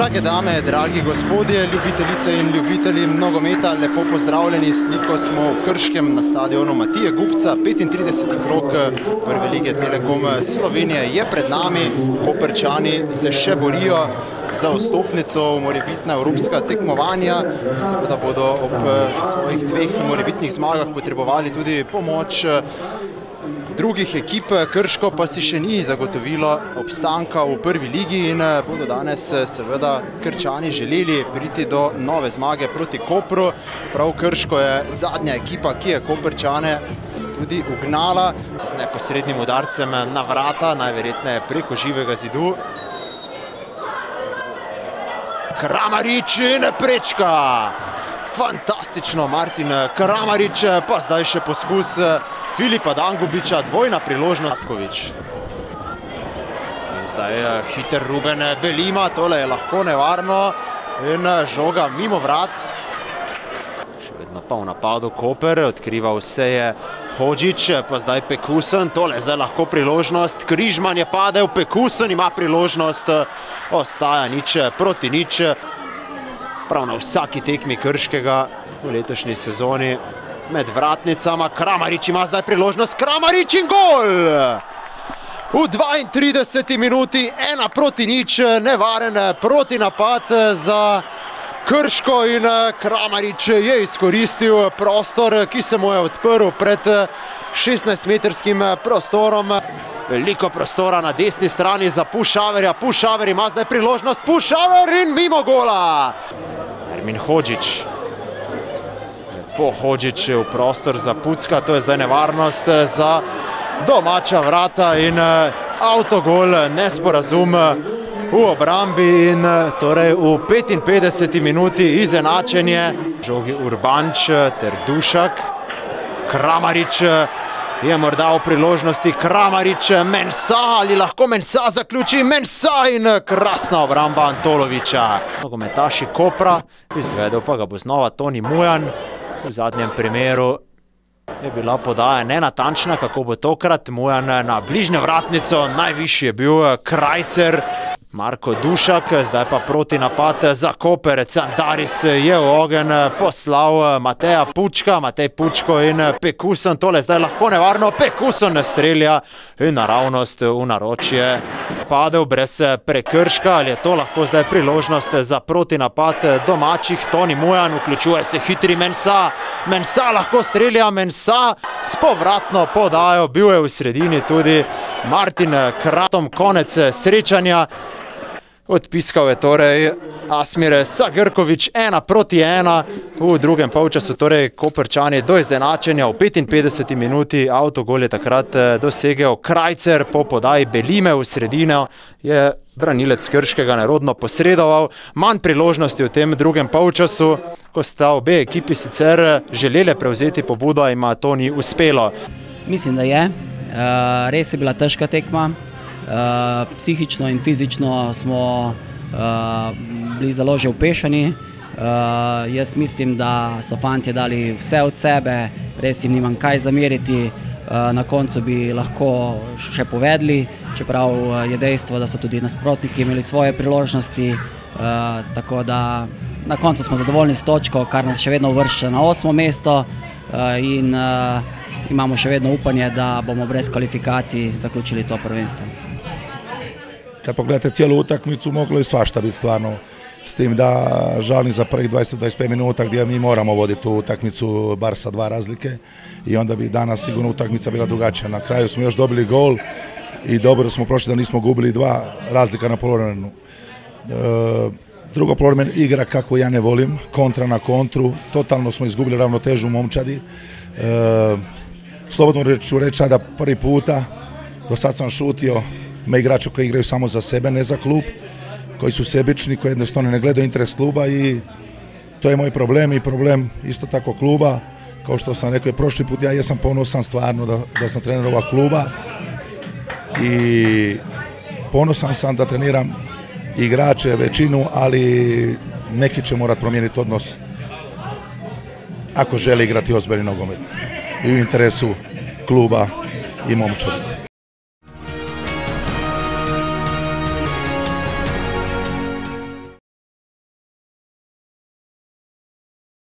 Drage dame, dragi gospodje, ljubitelice in ljubitelji nogometa, lepo pozdravljeni. Sliko smo v Krškem na stadionu Matije Gubca. 35. krog prve lige Telekom Slovenije je pred nami. Koprčani se še borijo za vstopnico v morebitna evropska tekmovanja. Seveda bodo ob svojih dveh morebitnih zmagah potrebovali tudi pomoč drugih ekip. Krško pa si še ni zagotovilo obstanka v prvi ligi in bodo danes seveda Krčani želeli priti do nove zmage proti Kopru. Prav Krško je zadnja ekipa, ki je Koprčane tudi ugnala z neposrednim udarcem na vrata, najverjetneje preko živega zidu. Kramarič in prečka! Fantastično, Martin Kramarič, pa zdaj še poskus Filipa Dangubiča, dvojna priložnost. In zdaj hiter Ruben Belima, tole je lahko nevarno in žoga mimo vrat. Še vedno pa v napadu Koper, odkriva vse je Hodžić, pa zdaj Pekusen, tole je zdaj lahko priložnost. Križman je padel, Pekusen ima priložnost, ostaja nič proti nič. Prav na vsaki tekmi Krškega v letošnji sezoni med vratnicama. Kramarič ima zdaj priložnost, Kramarič in gol! V 32. minuti 1-0, nevaren protinapad za Krško in Kramarič je izkoristil prostor, ki se mu je odprl pred 16-metrskim prostorom. Veliko prostora na desni strani za Pušaverja. Pušaver ima zdaj priložnost, Pušaver in mimo gola! Ermin Hodžić. Po Hodžić v prostor za Pucka, to je zdaj nevarnost za domača vrata in avtogol, nesporazum v obrambi in torej v 55. minuti izenačenje. Žogi Urbanč ter Dušak. Kramarič je morda v priložnosti, Kramarič, Mensah, ali lahko Mensah zaključi, Mensah in krasna obramba Antoloviča. Nogometaši Kopra, izvedel pa ga bo znova Toni Mujan. V zadnjem primeru je bila podaja nenatančna, kako bo tokrat. Mujan na bližnjo vratnico, najvišji je bil Krajcer. Marko Dušak, zdaj pa proti napad za Koper. Candaris je v ogen poslal Mateja Pučka, Matej Pučko in Pekusen. Tole zdaj lahko nevarno, Pekusen strelja in naravnost v naročje. Padel brez prekrška, ali je to lahko zdaj priložnost za protinapad domačih. Toni Mujan, vključuje se hitri Mensah. Mensah lahko strelja, Mensah s povratno podajo, bil je v sredini tudi Martin Kratom, konec srečanja. Odpiskal je torej Asmir Sagrković, 1-1 v drugem polčasu, torej Koprčani do izenačenja v 55. minuti. Avtogol je takrat dosegel Krajcer po podaji Belime v sredino. Je branilec Krškega nerodno posredoval. Manj priložnosti v tem drugem polčasu, ko sta obe ekipi sicer želele prevzeti pobudo, ima to ni uspelo. Mislim, da je. Res je bila težka tekma. Psihično in fizično smo bili zelo že upešani. Jaz mislim, da so fantje dali vse od sebe, res jim nimam kaj zameriti. Na koncu bi lahko še povedali, čeprav je dejstvo, da so tudi nasprotniki imeli svoje priložnosti. Tako da na koncu smo zadovoljni s točko, kar nas še vedno uvršča na 8. mesto in imamo še vedno upanje, da bomo brez kvalifikacij zaključili to prvenstvo. Kad pogledate cijelu utakmicu, moglo je svašta biti stvarno. S tim da žalim za prvih 20-25 minuta gdje mi moramo voditi tu utakmicu bar sa 2 razlike i onda bi danas sigurno utakmica bila drugačija. Na kraju smo još dobili gol i dobro smo prošli da nismo gubili 2 razlika na poluvremenu. Drugo poluvreme igra kako ja ne volim, kontra na kontru, totalno smo izgubili ravnotežu u momčadi. Slobodno ću reći sada prvi puta, do sad sam šutio me igrače koji igraju samo za sebe, ne za klub, koji su sebični, koji jednostavno ne gledaju interes kluba i to je moj problem i problem isto tako kluba. Kao što sam rekao i prošli put, ja jesam ponosan stvarno da sam trener ovog kluba i ponosan sam da treniram igrače, većinu, ali neki će morati promijeniti odnos ako žele igrati ozbiljni nogomet i u interesu kluba i momčadi.